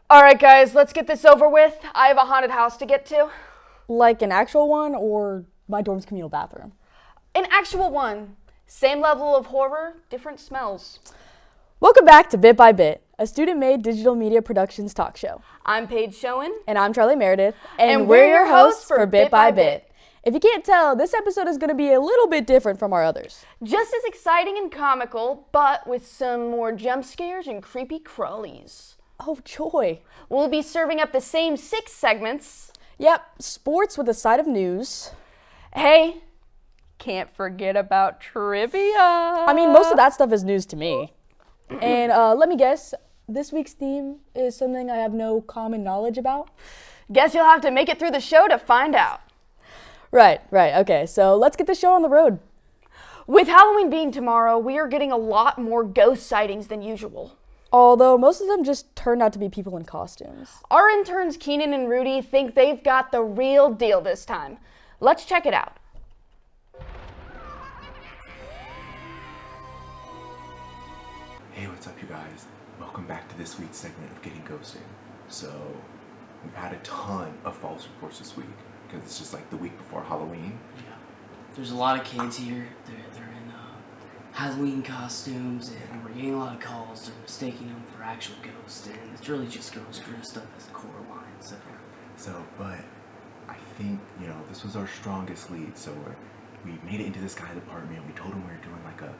Alright guys, let's get this over with. I have a haunted house to get to. Like an actual one or my dorm's communal bathroom? An actual one. Same level of horror, different smells. Welcome back to Bit by Bit, a student-made digital media productions talk show. I'm Paige Schoen. And I'm Charlie Meredith. And we're your hosts for Bit by Bit. If you can't tell, this episode is going to be a little bit different from our others. Just as exciting and comical, but with some more jump scares and creepy crawlies. Oh, joy. We'll be serving up the same 6 segments. Yep, sports with a side of news. Hey, can't forget about trivia. I mean, most of that stuff is news to me. And let me guess, this week's theme is something I have no common knowledge about? Guess you'll have to make it through the show to find out. Right, okay, so let's get the show on the road. With Halloween being tomorrow, we are getting a lot more ghost sightings than usual. Although most of them just turned out to be people in costumes. Our interns Keenan and Rudy think they've got the real deal this time. Let's check it out. Hey, what's up you guys? Welcome back to this week's segment of Getting Ghosted. So, we've had a ton of false reports this week because it's just like the week before Halloween. Yeah, there's a lot of kids here. They're in Halloween costumes, and we're getting a lot of calls. They're mistaking them for actual ghosts, and it's really just girls dressed up as Coraline. So, but I think, this was our strongest lead. So we made it into this guy's apartment. We told him we were doing like a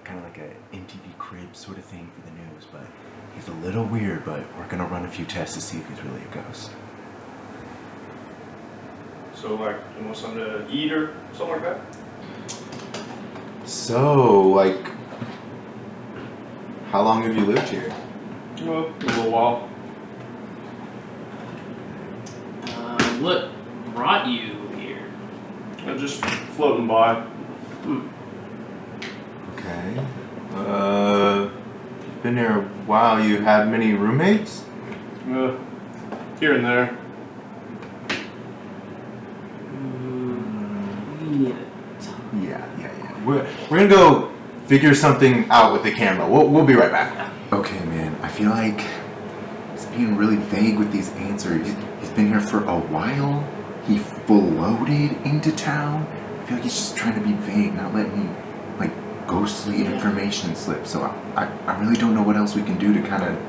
kind of like a MTV Cribs sort of thing for the news, but he's a little weird, but we're gonna run a few tests to see if he's really a ghost. So, like, you want something to eat or something like that? So, like, how long have you lived here? Well, a little while. What brought you here? I'm just floating by. Okay. You've been here a while. You have many roommates? Here and there. We need a talk. Yeah. We're gonna go figure something out with the camera. We'll be right back. Okay, man. I feel like he's being really vague with these answers. He's been here for a while. He floated into town. I feel like he's just trying to be vague, not letting me ghostly information slip. So I really don't know what else we can do to kind of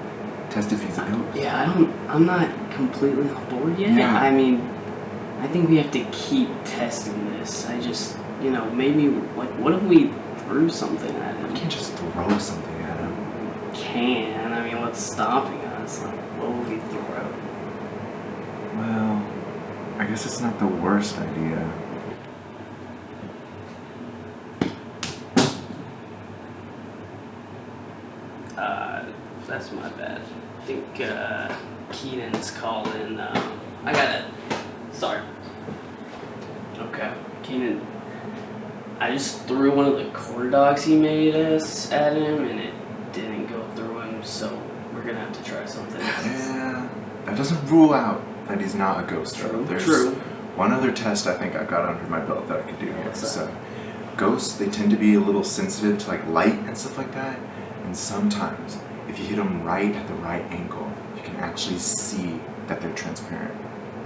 test if he's a ghost. Yeah, I'm not completely on board yet. Yeah. I mean, I think we have to keep testing this. I just, maybe, what if we threw something at him? We can't just throw something at him. I mean, what's stopping us? Like, what would we throw? Well, I guess it's not the worst idea. That's my bad. I think Keenan's calling. I got it. Sorry. Okay, Keenan. I just threw one of the corn dogs he made us at him, and it didn't go through him. So we're gonna have to try something else. Yeah, that doesn't rule out that he's not a ghost. There's True. one other test I think I got under my belt that I could do here. What's that? So, ghosts, they tend to be a little sensitive to light and stuff like that. And sometimes, if you hit them right at the right angle, you can actually see that they're transparent.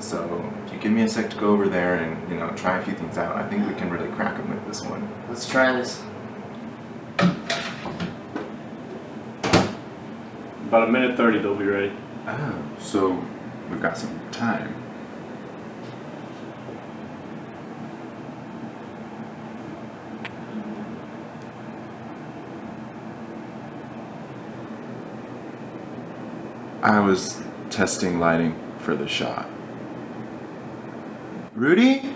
So, if you give me a sec to go over there and try a few things out, I think we can really crack them with this one. Let's try this. About a minute 30, they'll be ready. Oh, so we've got some time. I was testing lighting for the shot. Rudy?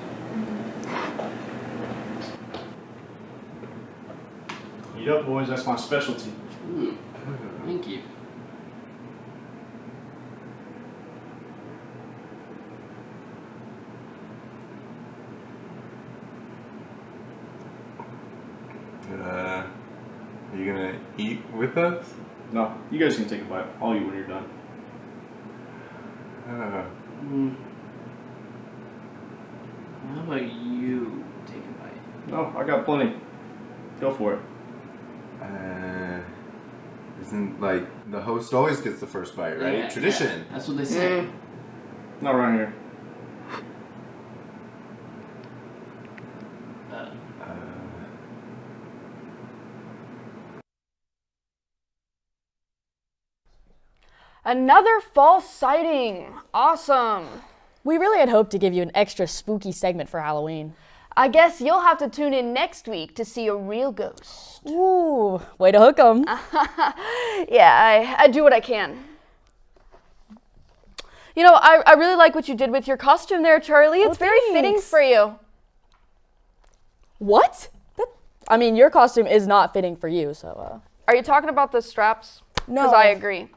Eat up, boys. That's my specialty. Thank you. Are you gonna eat with us? No, you guys can take a bite. I'll eat when you're done. How about you take a bite? No, I got plenty. Go for it. Is Isn't like the host always gets the first bite, right? Yeah, Tradition. yeah, that's what they say. Not around here. Another false sighting. Awesome. We really had hoped to give you an extra spooky segment for Halloween. I guess you'll have to tune in next week to see a real ghost. Ooh, way to hook 'em. Yeah, I do what I can. You know, I really like what you did with your costume there, Charlie. It's very fitting thanks. for you. What? I mean, your costume is not fitting for you, so, Are you talking about the straps? No. Because I agree.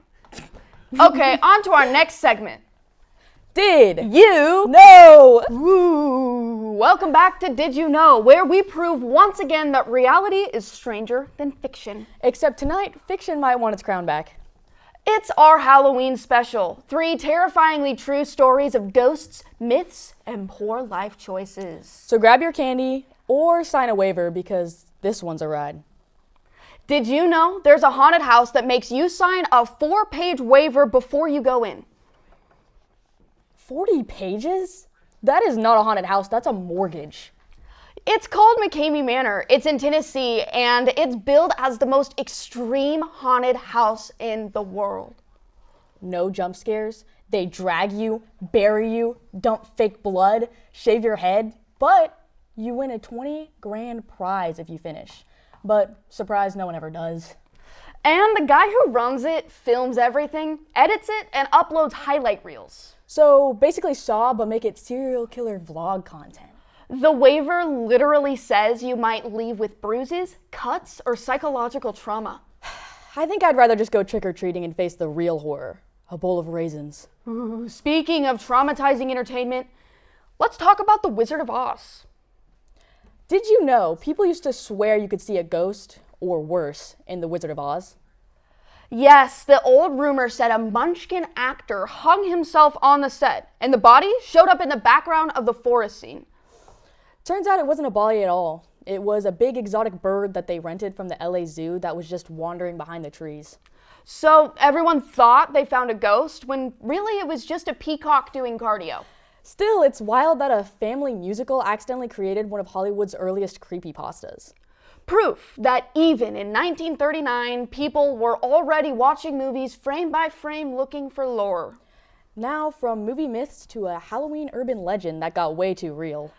Okay, on to our next segment. Did You No! Ooh, welcome back to Did You Know, where we prove once again that reality is stranger than fiction. Except tonight, fiction might want its crown back. It's our Halloween special. 3 terrifyingly true stories of ghosts, myths, and poor life choices. So grab your candy or sign a waiver because this one's a ride. Did you know there's a haunted house that makes you sign a 4-page waiver before you go in? 40 pages? That is not a haunted house, that's a mortgage. It's called McCamey Manor. It's in Tennessee, and it's billed as the most extreme haunted house in the world. No jump scares. They drag you, bury you, dump fake blood, shave your head, but you win a 20 grand prize if you finish. But surprise, no one ever does. And the guy who runs it films everything, edits it, and uploads highlight reels. So basically Saw, but make it serial killer vlog content. The waiver literally says you might leave with bruises, cuts, or psychological trauma. I think I'd rather just go trick-or-treating and face the real horror. A bowl of raisins. Ooh, speaking of traumatizing entertainment, let's talk about The Wizard of Oz. Did you know people used to swear you could see a ghost, or worse, in The Wizard of Oz? Yes, the old rumor said a Munchkin actor hung himself on the set, and the body showed up in the background of the forest scene. Turns out it wasn't a body at all. It was a big exotic bird that they rented from the LA Zoo that was just wandering behind the trees. So everyone thought they found a ghost, when really it was just a peacock doing cardio. Still, it's wild that a family musical accidentally created one of Hollywood's earliest creepypastas. Proof that even in 1939, people were already watching movies frame by frame looking for lore. Now, from movie myths to a Halloween urban legend that got way too real.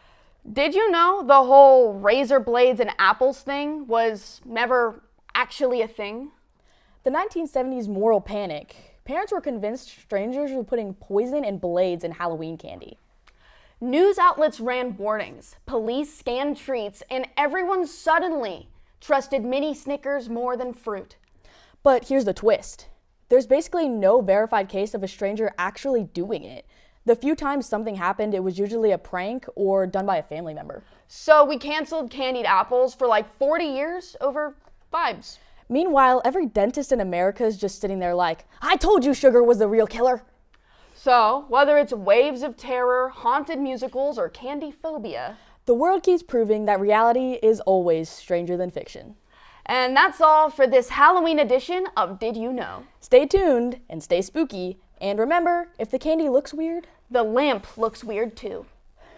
Did you know the whole razor blades and apples thing was never actually a thing? The 1970s moral panic. Parents were convinced strangers were putting poison and blades in Halloween candy. News outlets ran warnings, police scanned treats, and everyone suddenly trusted mini Snickers more than fruit. But here's the twist. There's basically no verified case of a stranger actually doing it. The few times something happened, it was usually a prank or done by a family member. So we canceled candied apples for like 40 years over vibes. Meanwhile, every dentist in America is just sitting there like, I told you sugar was the real killer. So, whether it's waves of terror, haunted musicals, or candy phobia, The world keeps proving that reality is always stranger than fiction. And that's all for this Halloween edition of Did You Know? Stay tuned and stay spooky. And remember, if the candy looks weird, The lamp looks weird too.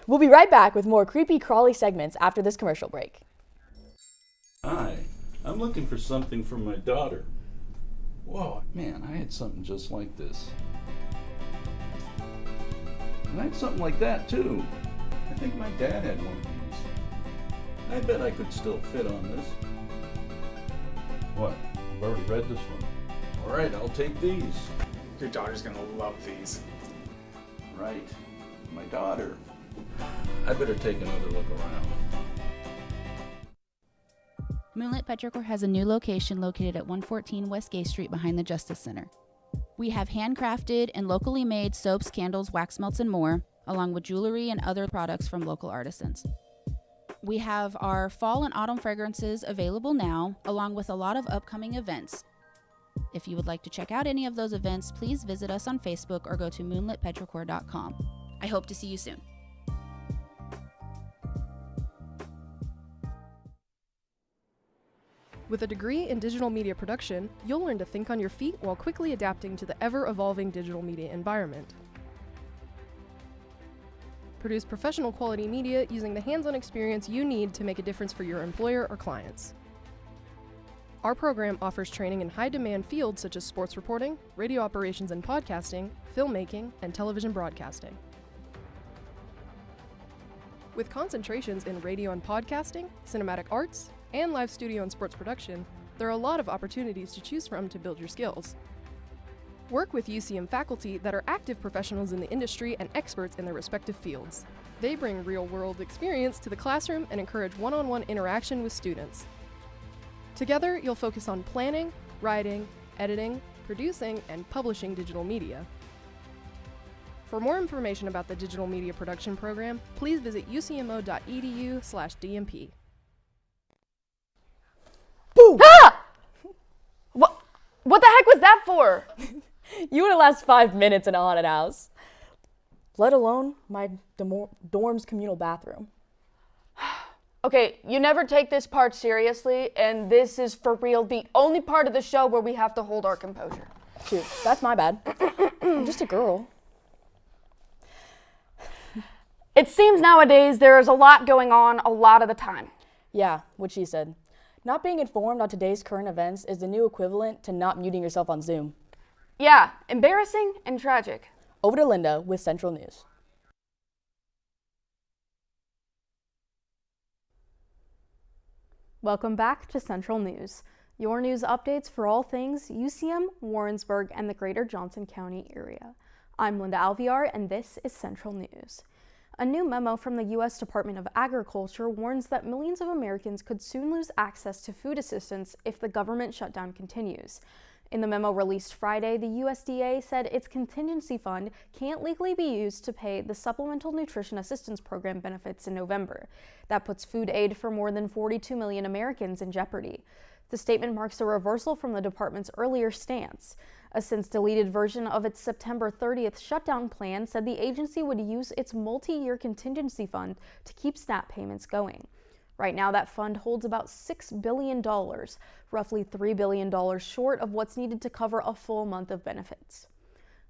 we'll be right back with more creepy crawly segments after this commercial break. Hi, I'm looking for something for my daughter. Whoa, man, I had something just like this. And I had something like that too. I think my dad had one of these. I bet I could still fit on this. What? I've already read this one. All right, I'll take these. Your daughter's gonna love these. Right, my daughter. I better take another look around. Moonlit Petrichor has a new location located at 114 West Gay Street behind the Justice Center. We have handcrafted and locally made soaps, candles, wax melts, and more, along with jewelry and other products from local artisans. We have our fall and autumn fragrances available now, along with a lot of upcoming events. If you would like to check out any of those events, please visit us on Facebook or go to moonlitpetrichor.com. I hope to see you soon. With a degree in digital media production, you'll learn to think on your feet while quickly adapting to the ever-evolving digital media environment. Produce professional quality media using the hands-on experience you need to make a difference for your employer or clients. Our program offers training in high-demand fields such as sports reporting, radio operations and podcasting, filmmaking, and television broadcasting. With concentrations in radio and podcasting, cinematic arts, and live studio and sports production, there are a lot of opportunities to choose from to build your skills. Work with UCM faculty that are active professionals in the industry and experts in their respective fields. They bring real-world experience to the classroom and encourage one-on-one interaction with students. Together, you'll focus on planning, writing, editing, producing, and publishing digital media. For more information about the Digital Media Production Program, please visit ucmo.edu/DMP. Boom! Ah! What the heck was that for? You wouldn't last 5 minutes in a haunted house. Let alone my dorm's communal bathroom. Okay, you never take this part seriously, and this is for real the only part of the show where we have to hold our composure. Shoot, that's my bad. I'm just a girl. It seems nowadays there is a lot going on a lot of the time. Yeah, what she said. Not being informed on today's current events is the new equivalent to not muting yourself on Zoom. Yeah, embarrassing and tragic. Over to Linda with Central News. Welcome back to Central News, your news updates for all things UCM, Warrensburg, and the greater Johnson County area. I'm Linda Alviar, and this is Central News. A new memo from the U.S. Department of Agriculture warns that millions of Americans could soon lose access to food assistance if the government shutdown continues. In the memo released Friday, the USDA said its contingency fund can't legally be used to pay the Supplemental Nutrition Assistance Program benefits in November. That puts food aid for more than 42 million Americans in jeopardy. The statement marks a reversal from the department's earlier stance. A since-deleted version of its September 30th shutdown plan said the agency would use its multi-year contingency fund to keep SNAP payments going. Right now, that fund holds about $6 billion, roughly $3 billion short of what's needed to cover a full month of benefits.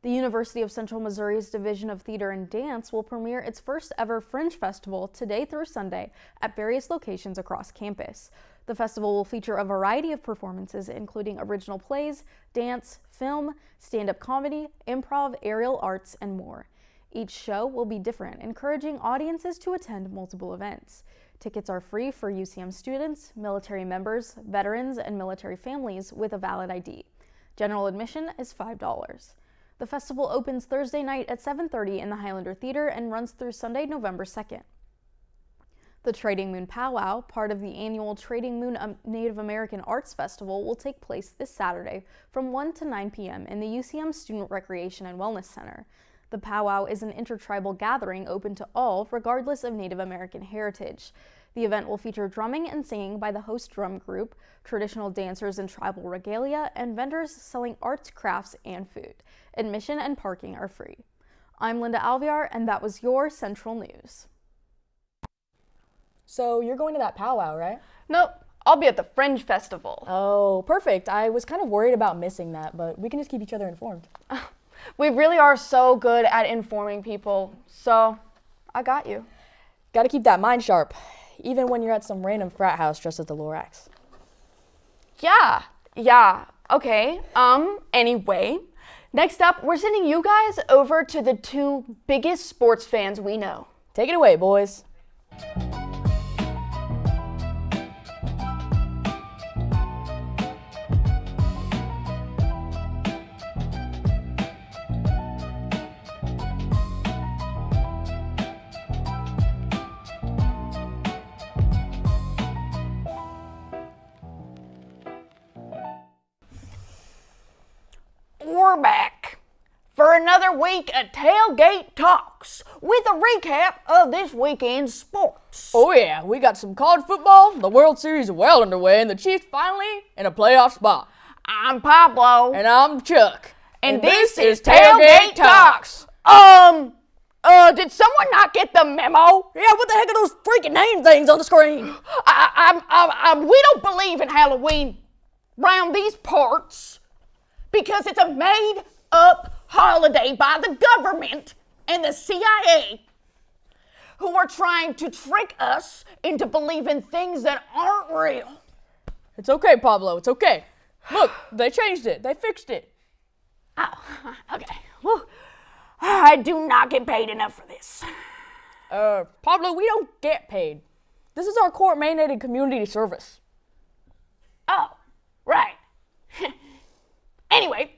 The University of Central Missouri's Division of Theater and Dance will premiere its first ever Fringe Festival today through Sunday at various locations across campus. The festival will feature a variety of performances, including original plays, dance, film, stand-up comedy, improv, aerial arts, and more. Each show will be different, encouraging audiences to attend multiple events. Tickets are free for UCM students, military members, veterans, and military families with a valid ID. General admission is $5. The festival opens Thursday night at 7:30 in the Highlander Theater and runs through Sunday, November 2nd. The Trading Moon Powwow, part of the annual Trading Moon Native American Arts Festival, will take place this Saturday from 1 to 9 p.m. in the UCM Student Recreation and Wellness Center. The powwow is an intertribal gathering open to all, regardless of Native American heritage. The event will feature drumming and singing by the host drum group, traditional dancers in tribal regalia, and vendors selling arts, crafts, and food. Admission and parking are free. I'm Linda Alviar, and that was your Central News. So you're going to that powwow, right? Nope, I'll be at the Fringe Festival. Oh, perfect. I was kind of worried about missing that, but we can just keep each other informed. We really are so good at informing people, so I got you. Gotta keep that mind sharp, even when you're at some random frat house dressed as the Lorax. Yeah, okay, anyway. Next up, we're sending you guys over to the two biggest sports fans we know. Take it away, boys. We're back for another week of Tailgate Talks with a recap of this weekend's sports. Oh yeah, we got some college football, the World Series is well underway, and the Chiefs finally in a playoff spot. I'm Pablo. And I'm Chuck. And this is Tailgate Talks. Did someone not get the memo? Yeah, what the heck are those freaking name things on the screen? We don't believe in Halloween round these parts because it's a made-up holiday by the government and the CIA who are trying to trick us into believing things that aren't real. It's okay, Pablo, it's okay. Look, they changed it. They fixed it. Oh, okay. Well, I do not get paid enough for this. Pablo, we don't get paid. This is our court-mandated community service. Oh, right. Anyway,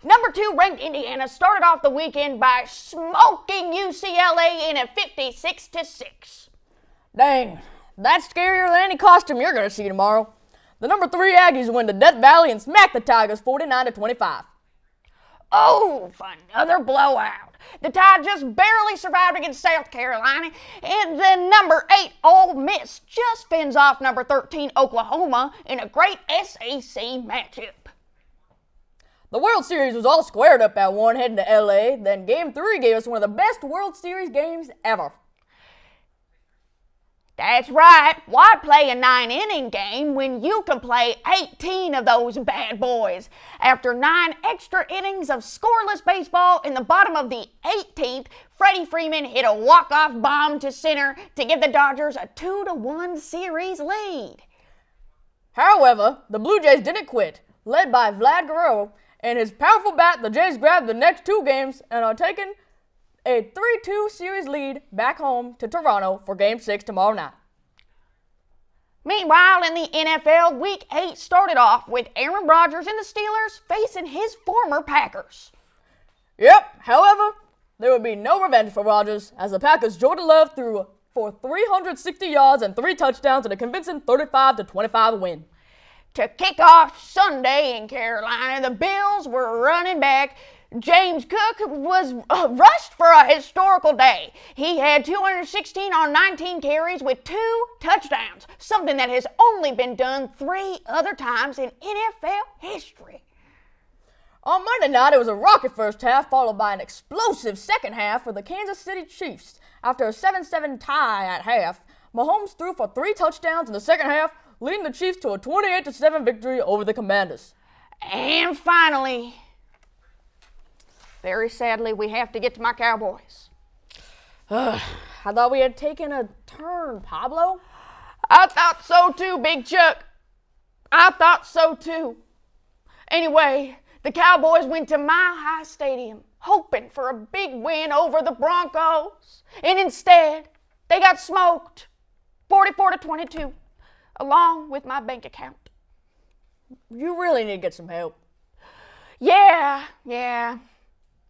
number 2 ranked Indiana started off the weekend by smoking UCLA in a 56-6. Dang, that's scarier than any costume you're gonna see tomorrow. The number 3 Aggies win to Death Valley and smack the Tigers 49-25. Oh, another blowout. The Tide just barely survived against South Carolina, and then number 8 Ole Miss just fends off number 13 Oklahoma in a great SEC matchup. The World Series was all squared up at 1 heading to LA, then Game 3 gave us one of the best World Series games ever. That's right. Why play a 9-inning game when you can play 18 of those bad boys? After 9 extra innings of scoreless baseball, in the bottom of the 18th, Freddie Freeman hit a walk-off bomb to center to give the Dodgers a 2-1 series lead. However, the Blue Jays didn't quit. Led by Vlad Guerrero and his powerful bat, the Jays grabbed the next 2 games and are taking a 3-2 series lead back home to Toronto for Game 6 tomorrow night. Meanwhile, in the NFL, Week 8 started off with Aaron Rodgers and the Steelers facing his former Packers. Yep, however, there would be no revenge for Rodgers as the Packers' Jordan Love threw for 360 yards and 3 touchdowns in a convincing 35-25 win. To kick off Sunday in Carolina, the Bills were running back. James Cook was rushed for a historical day. He had 216 on 19 carries with 2 touchdowns, something that has only been done 3 other times in NFL history. On Monday night, it was a rocket first half followed by an explosive second half for the Kansas City Chiefs. After a 7-7 tie at half, Mahomes threw for 3 touchdowns in the second half, leading the Chiefs to a 28-7 victory over the Commanders. And finally, very sadly, we have to get to my Cowboys. I thought we had taken a turn, Pablo. I thought so too, Big Chuck. I thought so too. Anyway, the Cowboys went to Mile High Stadium hoping for a big win over the Broncos. And instead, they got smoked 44-22, along with my bank account. You really need to get some help. Yeah.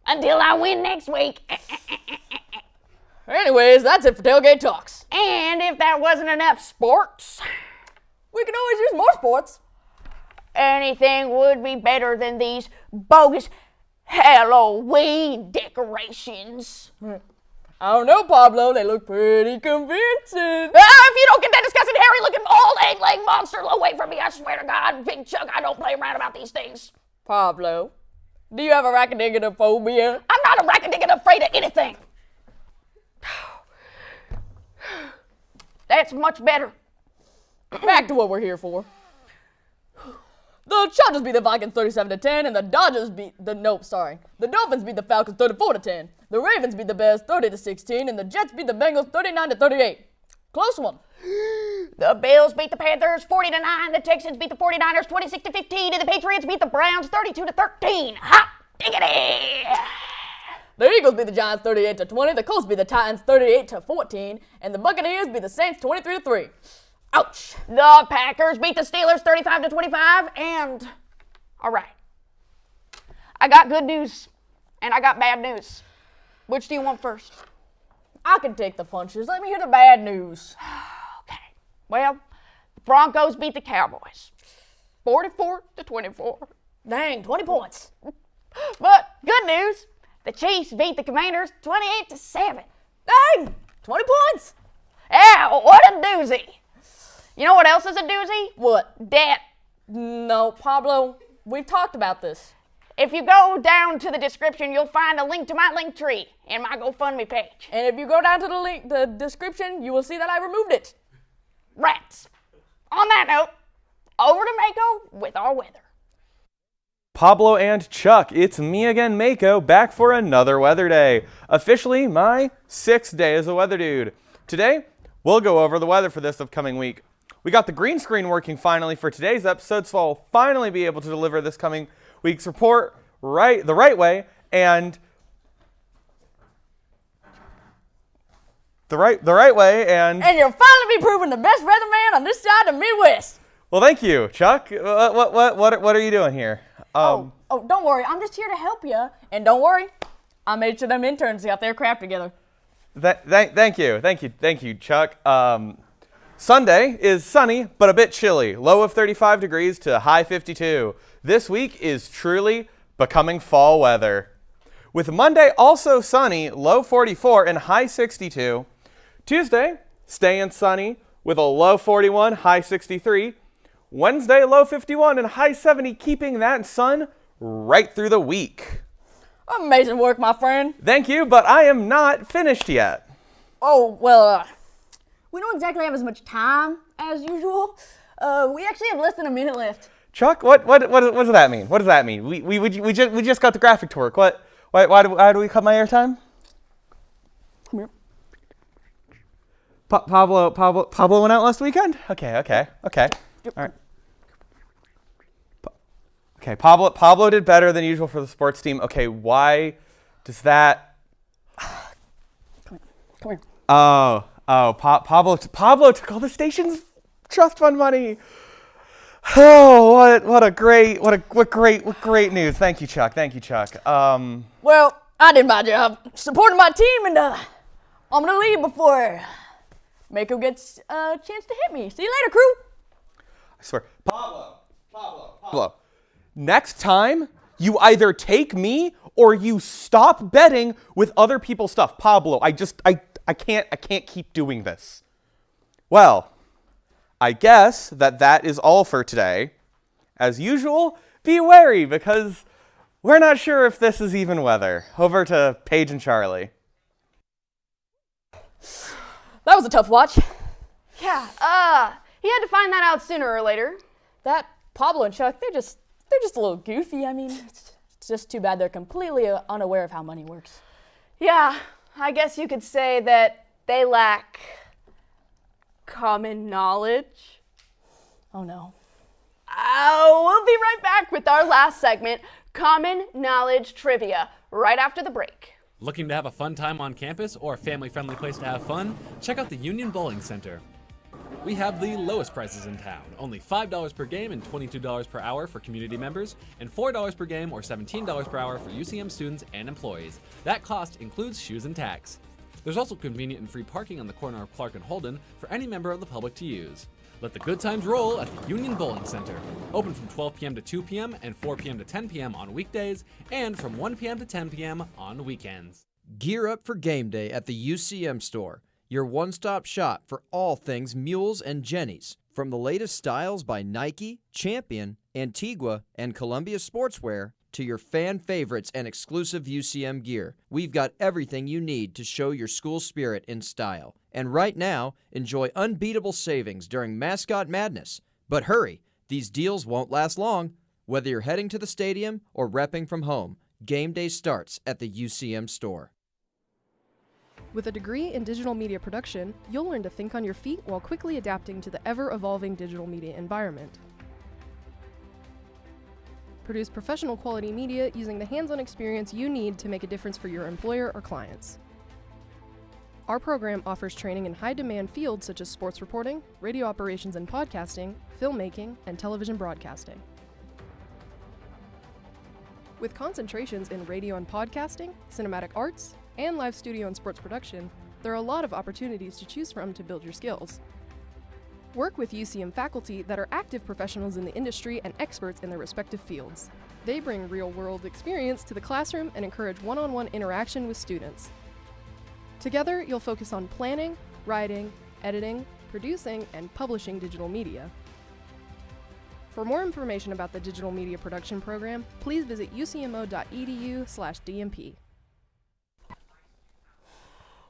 Until I win next week. Anyways, that's it for Tailgate Talks. And if that wasn't enough sports, we can always use more sports. Anything would be better than these bogus Halloween decorations. I don't know, Pablo. They look pretty convincing. If you don't get that disgusting, hairy-looking, bald, egg-laying monster away from me, I swear to God, Big Chuck, I don't play around about these things. Pablo, do you have a arachnophobia? I'm not arachnophobia afraid of anything. That's much better. Back to what we're here for. The Chargers beat the Vikings 37-10, and the Dolphins beat the Falcons 34-10. The Ravens beat the Bears 30-16, and the Jets beat the Bengals 39-38. Close one. The Bills beat the Panthers 40-9. The Texans beat the 49ers 26-15, and the Patriots beat the Browns 32-13. Hot diggity! The Eagles beat the Giants 38-20. The Colts beat the Titans 38-14, and the Buccaneers beat the Saints 23-3. Ouch! The Packers beat the Steelers 35-25, and all right, I got good news and I got bad news. Which do you want first? I can take the punches. Let me hear the bad news. Okay. Well, the Broncos beat the Cowboys 44-24. Dang, 20 points. But good news, the Chiefs beat the Commanders 28-7. Dang, 20 points. Yeah, what a doozy. You know what else is a doozy? What? Debt. No, Pablo, we've talked about this. If you go down to the description, you'll find a link to my link tree and my GoFundMe page. And if you go down to the description, you will see that I removed it. Rats. On that note, over to Mako with our weather. Pablo and Chuck, it's me again, Mako, back for another weather day. Officially my 6th day as a weather dude. Today, we'll go over the weather for this upcoming week. We got the green screen working finally for today's episode, so I'll finally be able to deliver this coming week's report the right way and the right way and you'll finally be proven the best weatherman on this side of the Midwest. Well, thank you, Chuck. What are you doing here? Oh, don't worry. I'm just here to help you. And don't worry, I made sure them interns got their crap together. Thank you, Chuck. Sunday is sunny, but a bit chilly. Low of 35 degrees to high 52. This week is truly becoming fall weather. With Monday also sunny, low 44 and high 62. Tuesday, staying sunny with a low 41, high 63. Wednesday, low 51 and high 70, keeping that sun right through the week. Amazing work, my friend. Thank you, but I am not finished yet. Oh, well, we don't exactly have as much time as usual. We actually have less than a minute left. Chuck, what does that mean? What does that mean? We just got the graphic to work. Why do we cut my airtime? Come here. Pablo went out last weekend? Okay. All right. Okay, Pablo did better than usual for the sports team. Okay, why does that? Come here. Pablo took all the station's trust fund money. Oh, what great news. Thank you, Chuck. Well, I did my job supporting my team, and I'm gonna leave before Mako gets a chance to hit me. See you later, crew. I swear. Pablo. Next time, you either take me or you stop betting with other people's stuff. Pablo, I can't keep doing this. Well, I guess that is all for today. As usual, be wary because we're not sure if this is even weather. Over to Paige and Charlie. That was a tough watch. Yeah, he had to find that out sooner or later. That Pablo and Chuck, they're just a little goofy. I mean, it's just too bad they're completely unaware of how money works. Yeah, I guess you could say that they lack common knowledge. Oh no. We'll be right back with our last segment, Common Knowledge Trivia, right after the break. Looking to have a fun time on campus or a family-friendly place to have fun? Check out the Union Bowling Center. We have the lowest prices in town, only $5 per game and $22 per hour for community members, and $4 per game or $17 per hour for UCM students and employees. That cost includes shoes and tax. There's also convenient and free parking on the corner of Clark and Holden for any member of the public to use. Let the good times roll at the Union Bowling Center. Open from 12 p.m. to 2 p.m. and 4 p.m. to 10 p.m. on weekdays, and from 1 p.m. to 10 p.m. on weekends. Gear up for game day at the UCM store, your one-stop shop for all things mules and jennies. From the latest styles by Nike, Champion, Antigua, and Columbia Sportswear, to your fan favorites and exclusive UCM gear, we've got everything you need to show your school spirit in style. And right now, enjoy unbeatable savings during Mascot Madness. But hurry, these deals won't last long. Whether you're heading to the stadium or repping from home, game day starts at the UCM store. With a degree in digital media production, you'll learn to think on your feet while quickly adapting to the ever-evolving digital media environment. Produce professional quality media using the hands-on experience you need to make a difference for your employer or clients. Our program offers training in high-demand fields such as sports reporting, radio operations and podcasting, filmmaking, and television broadcasting. With concentrations in radio and podcasting, cinematic arts, and live studio and sports production, there are a lot of opportunities to choose from to build your skills. Work with UCM faculty that are active professionals in the industry and experts in their respective fields. They bring real-world experience to the classroom and encourage one-on-one interaction with students. Together, you'll focus on planning, writing, editing, producing, and publishing digital media. For more information about the Digital Media Production Program, please visit ucmo.edu/DMP.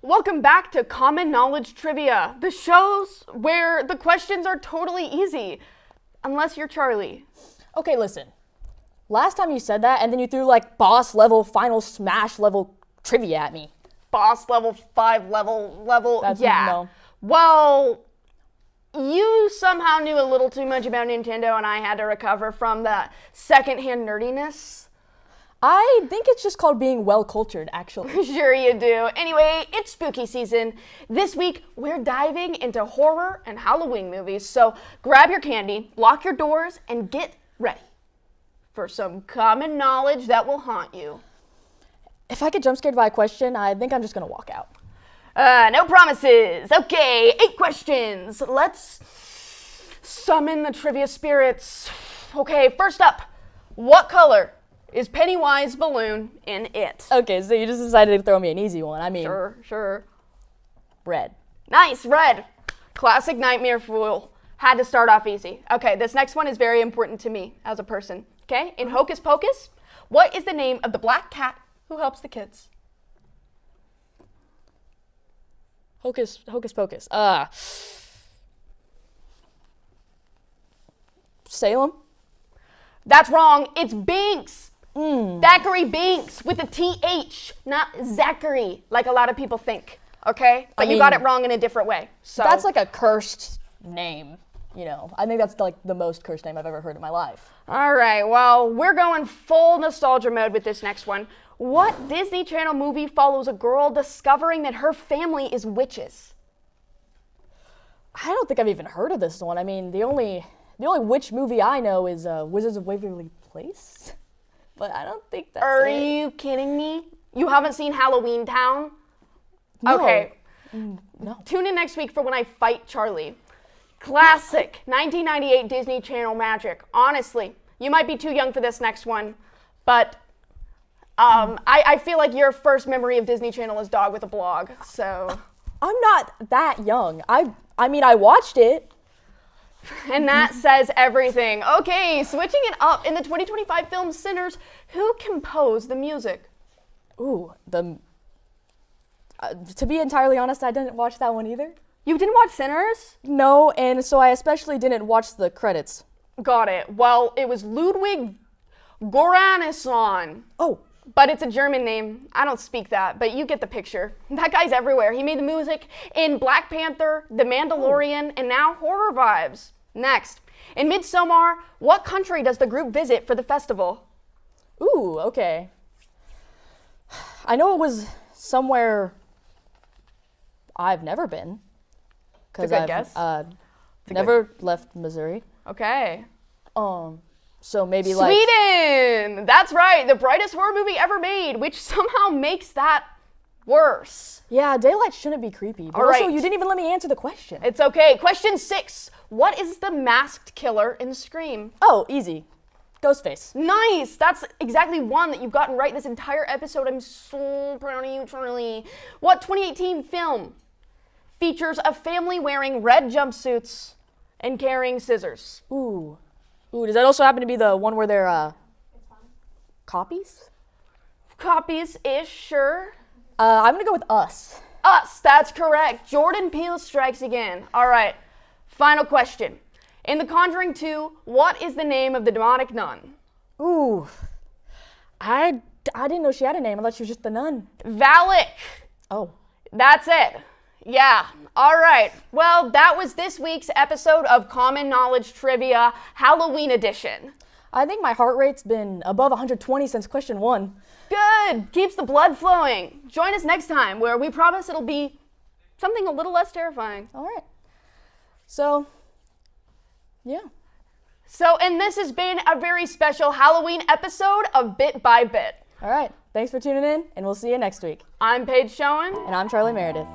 Welcome back to Common Knowledge Trivia, the shows where the questions are totally easy, unless you're Charlie. Okay, listen. Last time you said that, and then you threw like boss level, final smash level trivia at me. Boss level, 5 level, That's yeah. no. Well, you somehow knew a little too much about Nintendo and I had to recover from the secondhand nerdiness. I think it's just called being well-cultured, actually. Sure you do. Anyway, it's spooky season. This week, we're diving into horror and Halloween movies, so grab your candy, lock your doors, and get ready for some common knowledge that will haunt you. If I get jump scared by a question, I think I'm just gonna walk out. No promises. Okay, 8 questions. Let's summon the trivia spirits. Okay, first up, what color is Pennywise balloon in It? Okay, so you just decided to throw me an easy one. I mean, Sure. red. Nice, red. Classic nightmare fuel. Had to start off easy. Okay, this next one is very important to me as a person. Okay, in Hocus Pocus, what is the name of the black cat who helps the kids? Hocus Pocus. Salem? That's wrong. It's Binks. Thackeray Binks with a TH, not Zachary, like a lot of people think. Okay? But you got it wrong in a different way. So That's like a cursed name, you know. I think that's like the most cursed name I've ever heard in my life. All right, well, we're going full nostalgia mode with this next one. What Disney Channel movie follows a girl discovering that her family is witches? I don't think I've even heard of this one. I mean, the only witch movie I know is Wizards of Waverly Place. But I don't think that's Are it. you kidding me? You haven't seen Halloween Town? No. Okay. No. Tune in next week for When I Fight Charlie. Classic 1998 Disney Channel magic. Honestly, you might be too young for this next one, but I feel like your first memory of Disney Channel is Dog with a Blog, so. I'm not that young. I mean, I watched it. And that says everything. Okay, switching it up. In the 2025 film Sinners, who composed the music? Ooh, to be entirely honest, I didn't watch that one either. You didn't watch Sinners? No, and so I especially didn't watch the credits. Got it. Well, it was Ludwig Göransson. Oh. But it's a German name. I don't speak that, but you get the picture. That guy's everywhere. He made the music in Black Panther, The Mandalorian, and now Horror Vibes. Next, in Midsommar, what country does the group visit for the festival? Ooh, okay. I know it was somewhere I've never been. It's a good guess. Never left Missouri. Okay. So maybe like Sweden! That's right, the brightest horror movie ever made, which somehow makes that worse. Yeah, daylight shouldn't be creepy. But All also, right. you didn't even let me answer the question. It's okay. Question 6. What is the masked killer in Scream? Oh, easy. Ghostface. Nice! That's exactly one that you've gotten right this entire episode. I'm so proud of you, Charlie. What 2018 film features a family wearing red jumpsuits and carrying scissors? Ooh, does that also happen to be the one where they're copies? Copies-ish, sure. I'm gonna go with Us. Us, that's correct. Jordan Peele strikes again. All right, final question. In The Conjuring 2, what is the name of the demonic nun? Ooh, I didn't know she had a name. I thought she was just the nun. Valak. Oh. That's it. Yeah. All right. Well, that was this week's episode of Common Knowledge Trivia Halloween Edition. I think my heart rate's been above 120 since question 1. Good. Keeps the blood flowing. Join us next time where we promise it'll be something a little less terrifying. All right. So, yeah. And this has been a very special Halloween episode of Bit by Bit. All right. Thanks for tuning in, and we'll see you next week. I'm Paige Schoen. And I'm Charlie Meredith.